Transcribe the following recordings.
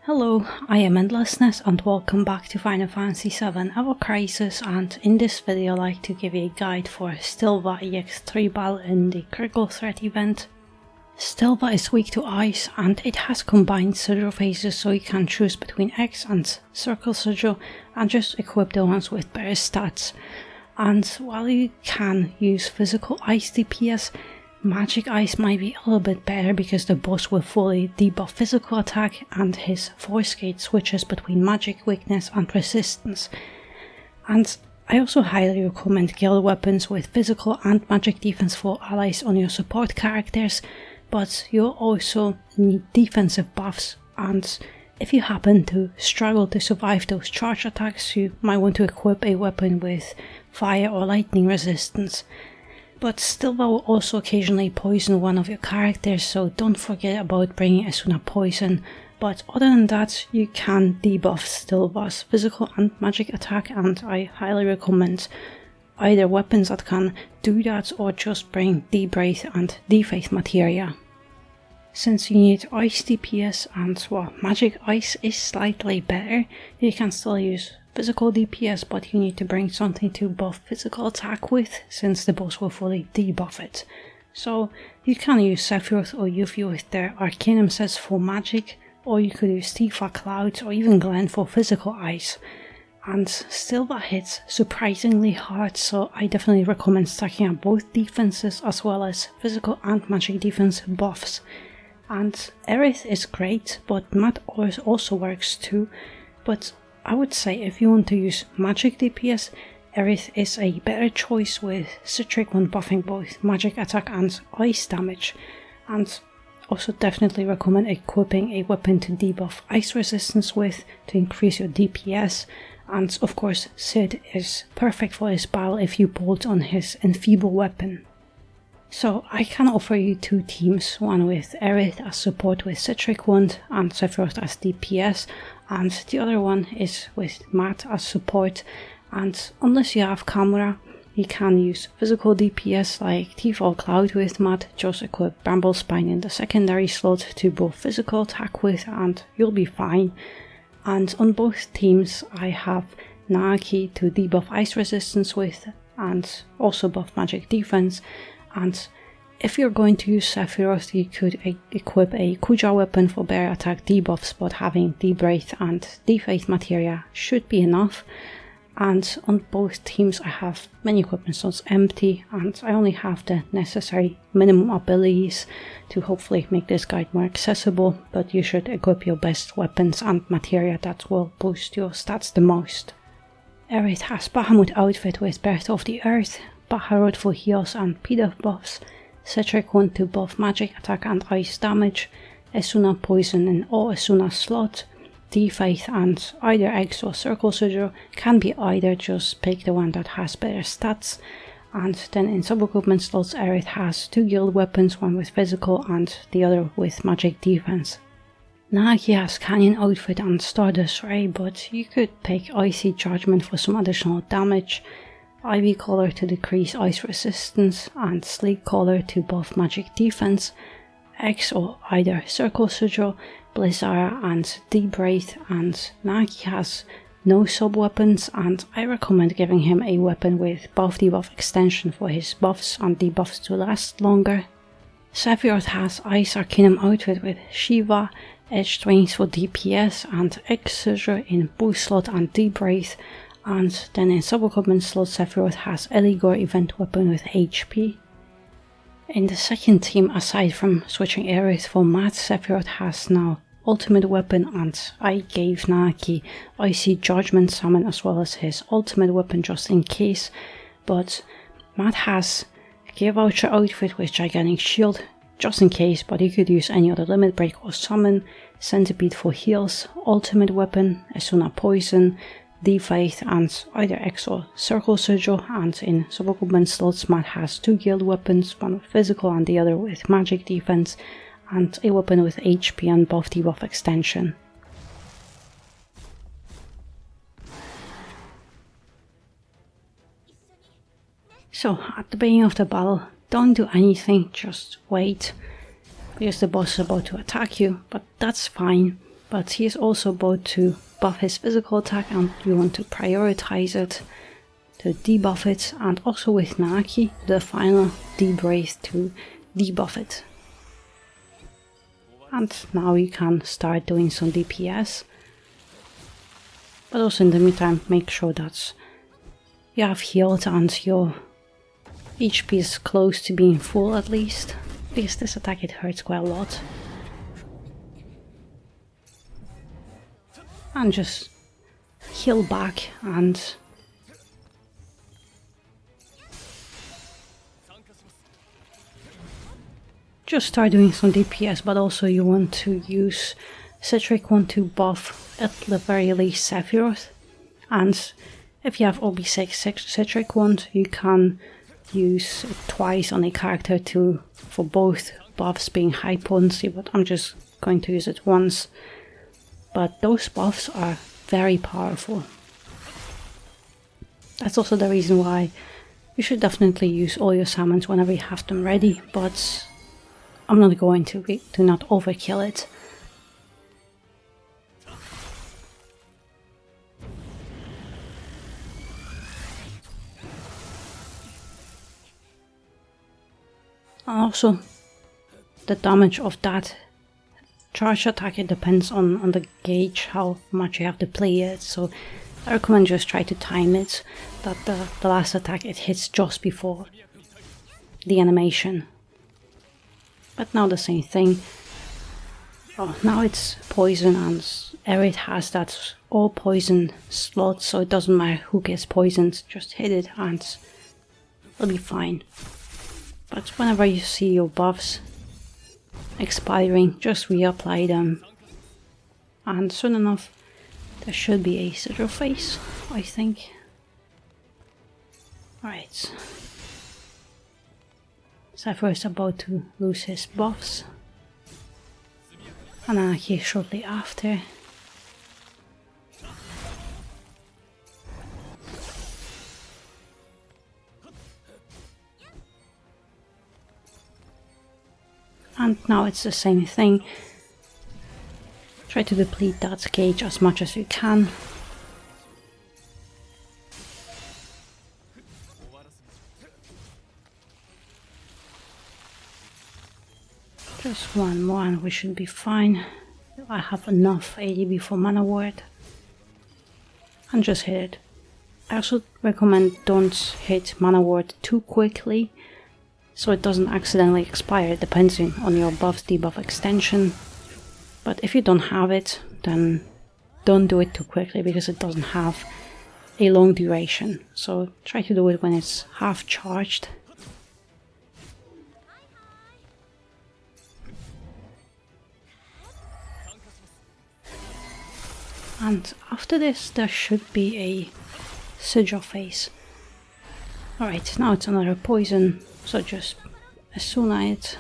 Hello, I am Endlessness and welcome back to Final Fantasy VII Ever Crisis, and in this video I'd like to give you a guide for Stilva EX3 battle in the Critical Threat event. Stilva is weak to ice and it has combined sigil phases, so you can choose between X and Circle Sigil and just equip the ones with better stats. And while you can use physical ice DPS, Magic Ice might be a little bit better because the boss will fully debuff physical attack and his force gate switches between magic weakness and resistance. And I also highly recommend guild weapons with physical and magic defense for allies on your support characters, but you'll also need defensive buffs, and if you happen to struggle to survive those charge attacks, you might want to equip a weapon with fire or lightning resistance. But Stilva will also occasionally poison one of your characters, so don't forget about bringing Esuna Poison. But other than that, you can debuff Stilva's physical and magic attack, and I highly recommend either weapons that can do that or just bring Debraith and Defaith materia. Since you need ice DPS and well, magic ice is slightly better, you can still use physical DPS, but you need to bring something to buff physical attack with, since the boss will fully debuff it. So you can use Sephiroth or Yuffie with their Arcanum sets for magic, or you could use Tifa Cloud or even Glenn for physical ice. And Stilva hits surprisingly hard, so I definitely recommend stacking up both defenses as well as physical and magic defense buffs. And Aerith is great, but Mat also works too, but I would say if you want to use magic DPS, Aerith is a better choice with Citric when buffing both magic attack and ice damage, and also definitely recommend equipping a weapon to debuff ice resistance with to increase your DPS, and of course Sid is perfect for this battle if you bolt on his enfeeble weapon. So I can offer you two teams, one with Aerith as support with Citric Wand and Sephiroth as DPS, and the other one is with Mat as support, and unless you have Camera, you can use physical DPS like Tifa or Cloud with Mat, just equip Bramble Spine in the secondary slot to buff physical attack with and you'll be fine. And on both teams I have Naaki to debuff ice resistance with and also buff magic defense. And if you're going to use Sephiroth, you could equip a Kuja weapon for better attack debuffs, but having Debraith and Defaith materia should be enough. And on both teams I have many equipment slots empty, and I only have the necessary minimum abilities to hopefully make this guide more accessible, but you should equip your best weapons and materia that will boost your stats the most. Aerith has Bahamut outfit with Birth of the Earth, Baharut for heals and P-Dev buffs, Citric Wand to buff magic attack and ice damage, Esuna Poison in all Esuna slot, Defaith and either X or Circle Sigil, can be either, just pick the one that has better stats. And then in sub-equipment slots Aerith has two guild weapons, one with physical and the other with magic defense. Naaki has Canyon outfit and Stardust Ray, but you could pick Icy Judgment for some additional damage, Ivy Collar to decrease ice resistance, and Sleek Collar to buff magic defense, X or either Circle Sigil, Blizzara and Debraith, and Naaki has no sub-weapons, and I recommend giving him a weapon with buff debuff extension for his buffs and debuffs to last longer. Sephiroth has Ice Arcanum outfit with Shiva, Edged Wings for DPS, and X Sigil in boost slot and Debraith. And then in sub-equipment slot Sephiroth has Eligor event weapon with HP. In the second team, aside from switching Aerith for Mat, Sephiroth has now ultimate weapon, and I gave Naaki Icy Judgment summon as well as his ultimate weapon just in case, but Mat has Gear Voucher outfit with Gigantic Shield just in case, but you could use any other limit break or summon, Centipede for heals, ultimate weapon, Esuna Poison, Defaith and either X or Circle Sigil, and in sub-equipment slots Mat has two guild weapons, one with physical and the other with magic defense, and a weapon with HP and buff debuff extension. So at the beginning of the battle, don't do anything, just wait, because the boss is about to attack you, but that's fine. But he is also about to buff his physical attack, and you want to prioritize it to debuff it, and also with Naki, the final debrace to debuff it. And now you can start doing some DPS, but also in the meantime make sure that you have healed and your HP is close to being full at least, because this attack it hurts quite a lot. And just heal back and just start doing some DPS, but also you want to use Citric Wand to buff at the very least Sephiroth. And if you have OB6 Citric Wand, you can use it twice on a character for both buffs being high potency, but I'm just going to use it once. But those buffs are very powerful. That's also the reason why you should definitely use all your summons whenever you have them ready, but I'm not going to not overkill it. And also, the damage of that charge attack, it depends on the gauge, how much you have to play it, so I recommend just try to time it, that the last attack it hits just before the animation. But now the same thing. Oh, now it's poison, and Aerith has that all poison slot, so it doesn't matter who gets poisoned, just hit it and it'll be fine. But whenever you see your buffs expiring, just reapply them, and soon enough there should be a Sigil face, I think. Alright. Sephiroth is about to lose his buffs, and Anarchy shortly after. And now it's the same thing. Try to deplete that gauge as much as you can. Just one more and we should be fine. I have enough ADB for Mana Ward. And just hit it. I also recommend don't hit Mana Ward too quickly, so it doesn't accidentally expire, depending on your buff's debuff extension. But if you don't have it, then don't do it too quickly, because it doesn't have a long duration. So try to do it when it's half charged. And after this there should be a Sigil face. Alright, now it's another poison, so just Asuna it.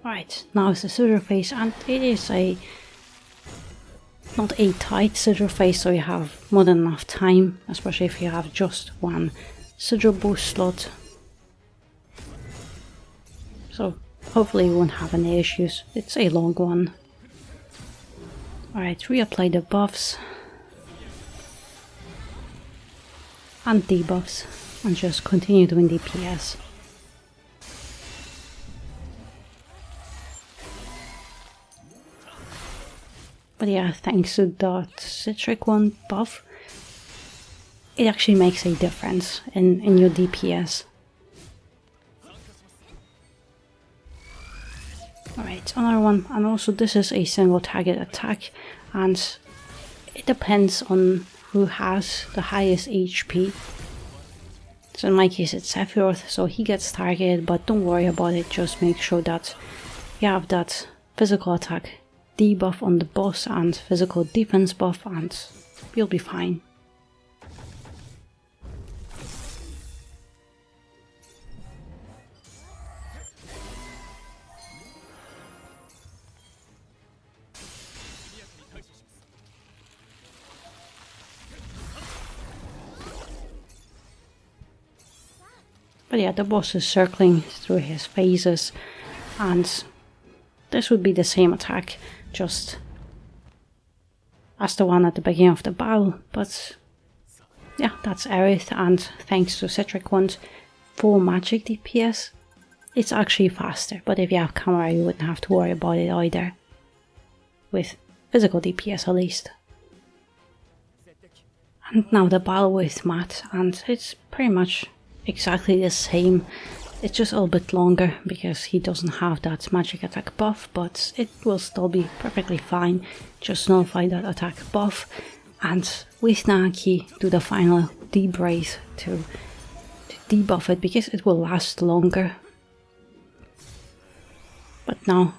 Right, now it's the Sigil face, and it is not a tight Sigil face, so you have more than enough time, especially if you have just one Sigil boost slot. So hopefully you won't have any issues, it's a long one. Alright, reapply the buffs and debuffs, and just continue doing DPS. But yeah, thanks to that Citric Wand buff, it actually makes a difference in your DPS. Alright, another one, and also this is a single target attack, and it depends on who has the highest HP. So in my case it's Sephiroth, so he gets targeted, but don't worry about it, just make sure that you have that physical attack debuff on the boss and physical defense buff, and you'll be fine. But yeah, the boss is circling through his phases, and this would be the same attack, just as the one at the beginning of the battle, but yeah, that's Aerith, and thanks to Citric Wand for magic DPS, it's actually faster, but if you have camera you wouldn't have to worry about it either, with physical DPS at least. And now the battle with Matt, and it's pretty much exactly the same. It's just a little bit longer because he doesn't have that magic attack buff, but it will still be perfectly fine. Just nullify that attack buff, and with Naki do the final debrace to debuff it because it will last longer. But now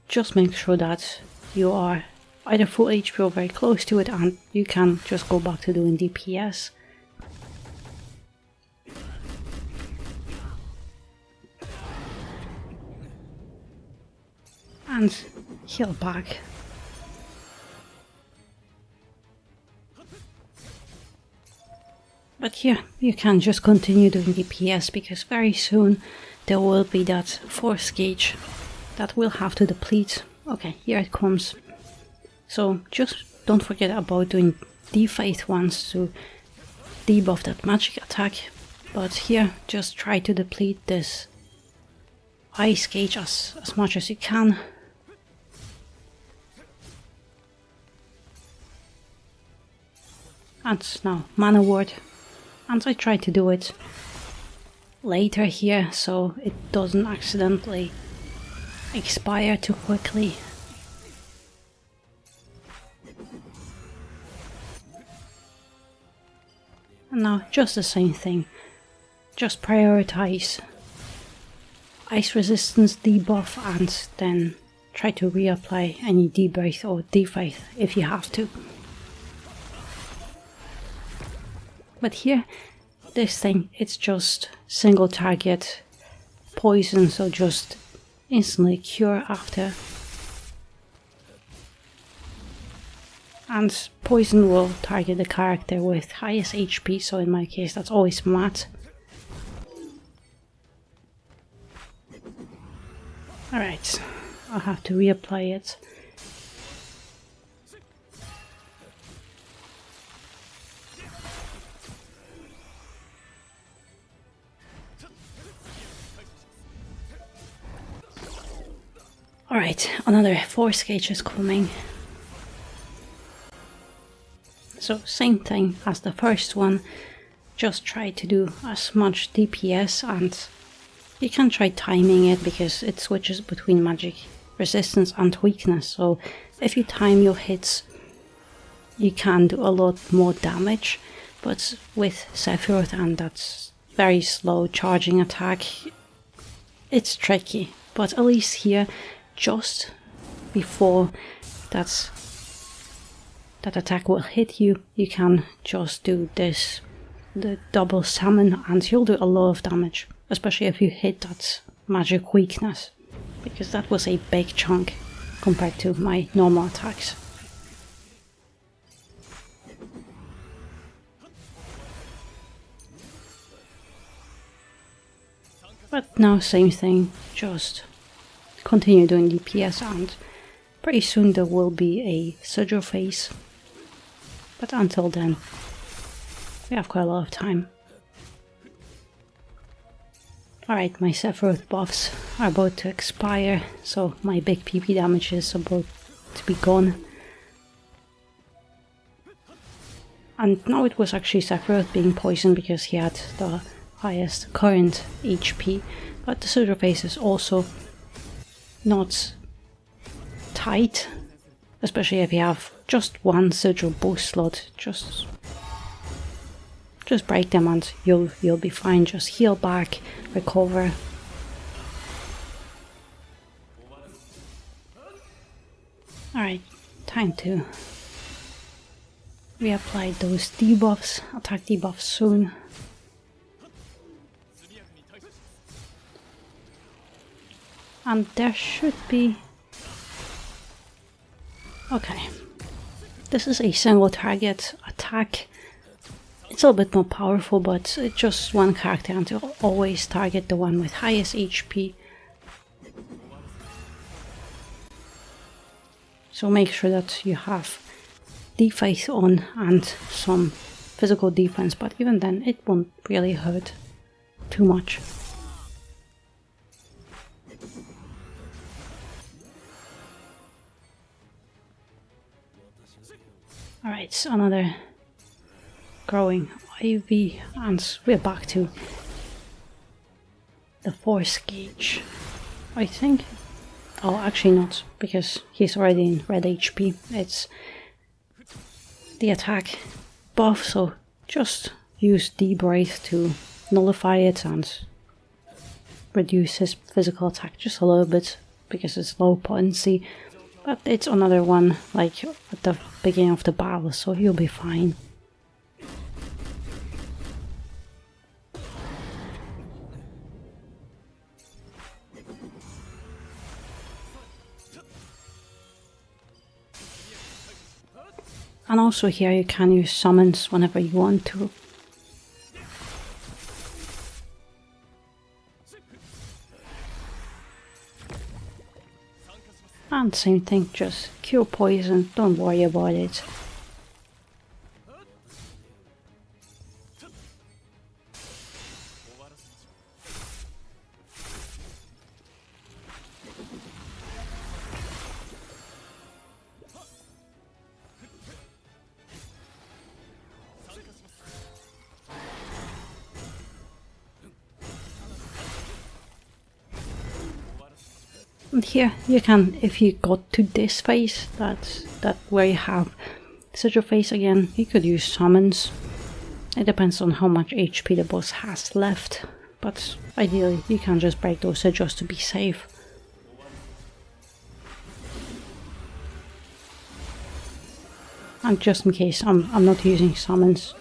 just make sure that you are either full HP or very close to it, and you can just go back to doing DPS. And heal back. But here you can just continue doing DPS because very soon there will be that force gauge that will have to deplete. Okay, here it comes. So just don't forget about doing D-Faith ones to debuff that magic attack. But here just try to deplete this ice gauge as much as you can. And now mana ward, and I try to do it later here so it doesn't accidentally expire too quickly. And now just the same thing, just prioritize ice resistance debuff and then try to reapply any debrace or defaith if you have to. But here, this thing, it's just single target poison, so just instantly cure after. And poison will target the character with highest HP, so in my case that's always Matt. Alright, I'll have to reapply it. Alright, another force gauge is coming. So same thing as the first one, just try to do as much DPS, and you can try timing it because it switches between magic resistance and weakness, so if you time your hits you can do a lot more damage, but with Sephiroth and that very slow charging attack it's tricky. But at least here, just before that attack will hit you, you can just do this, the double summon, and you'll do a lot of damage, especially if you hit that magic weakness, because that was a big chunk compared to my normal attacks. But now same thing, just continue doing DPS, and pretty soon there will be a Sigil phase. But until then, we have quite a lot of time. Alright, my Sephiroth buffs are about to expire, so my big PP damage is about to be gone. And now it was actually Sephiroth being poisoned because he had the highest current HP, but the Sigil phase is also not tight, especially if you have just one Sigil boost slot. Just break them and you'll be fine. Just heal back, recover. Alright, time to reapply those debuffs, attack debuffs soon. And there should be... Okay, this is a single target attack. still a bit more powerful, but it's just one character and to always target the one with highest HP. So make sure that you have defense on and some physical defense, but even then it won't really hurt too much. Alright, so another growing IV, and we're back to the force gauge, I think. Oh, actually not, because he's already in red HP. It's the attack buff, so just use Debright to nullify it and reduce his physical attack just a little bit, because it's low potency. But it's another one, like at the beginning of the battle, so you'll be fine. And also here you can use summons whenever you want to. And same thing, just cure poison, don't worry about it. And here you can, if you got to this phase, that where you have such a phase again, you could use summons. It depends on how much HP the boss has left, but ideally you can just break those just to be safe. And just in case, I'm not using summons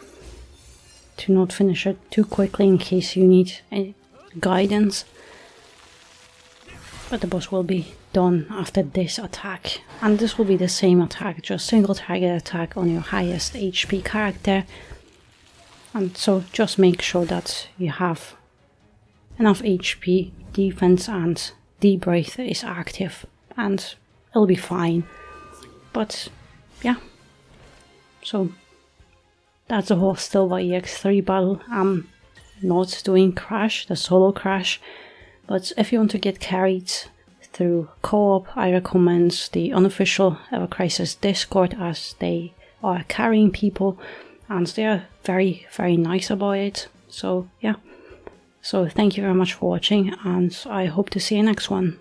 to not finish it too quickly in case you need any guidance. But the boss will be done after this attack, and this will be the same attack, just single target attack on your highest HP character. And so just make sure that you have enough HP, defense and debright is active, and it'll be fine. But yeah, so that's the whole Stilva EX3 battle. I'm not doing Crash, the solo Crash. But if you want to get carried through co-op, I recommend the unofficial Ever Crisis Discord, as they are carrying people and they are very, very nice about it. So yeah, so thank you very much for watching, and I hope to see you next one.